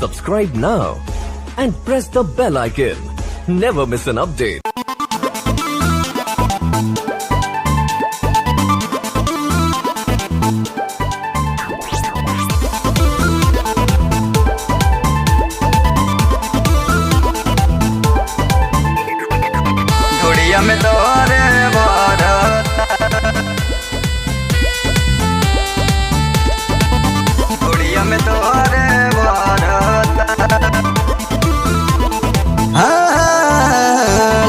Subscribe now and press the bell icon. Never miss an update. घोड़िया में तोरे घोड़िया में तोरे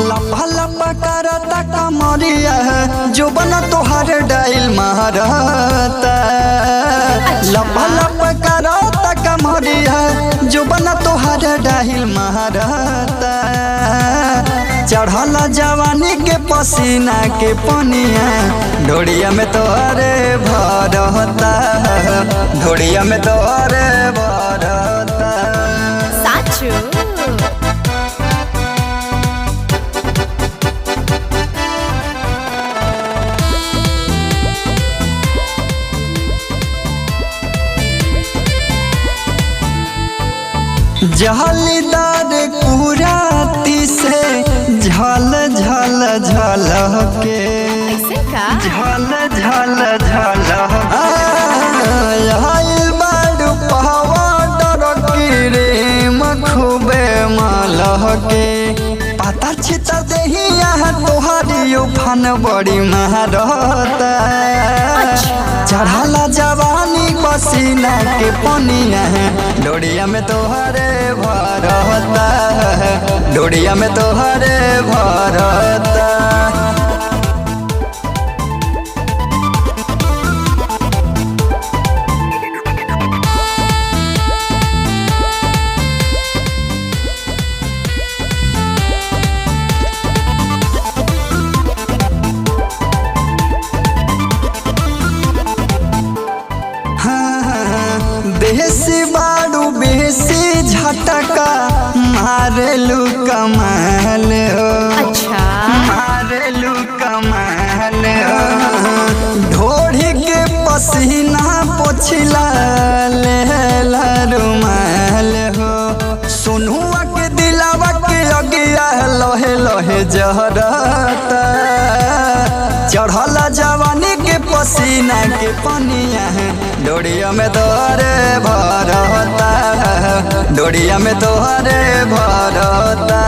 लम्बा लम्बा करता कमरिया जो बना तोहर डाइल मारता। लम्बा लम्बा करता कमरिया जो बना तोहर डाइल मारता। चढ़ला जवानी के पसीना के पनिया ढोड़िया में तोहरे भरता। ढोड़िया में तोहरे भरता। साचू जहलीदार कुराती से झल झल झल के ऐसे का झल झल झल आइल बाडू पहाड़ रे मखूबे माल के पता छिता देहिया तोहारी उफान बड़ी महारता। चढ़ला जवानी पसीना के पनिया डोड़िया में तोहरे भरता। डोड़िया में तोहरे भरता। बेसी बाड़ू बेसी झटका मारेलू कमाल हो। अच्छा मारेलू कमाल हो। ढोड़ी के पसीना पोछिला लेला रुमाल हो। सुनुआ के दिलावा के अगिया लोहे लोहे जहरता। चढ़ला जवानी के पसीना के पनिया डोड़िया में तोहरे भरता। डोड़िया में तोहरे भरता।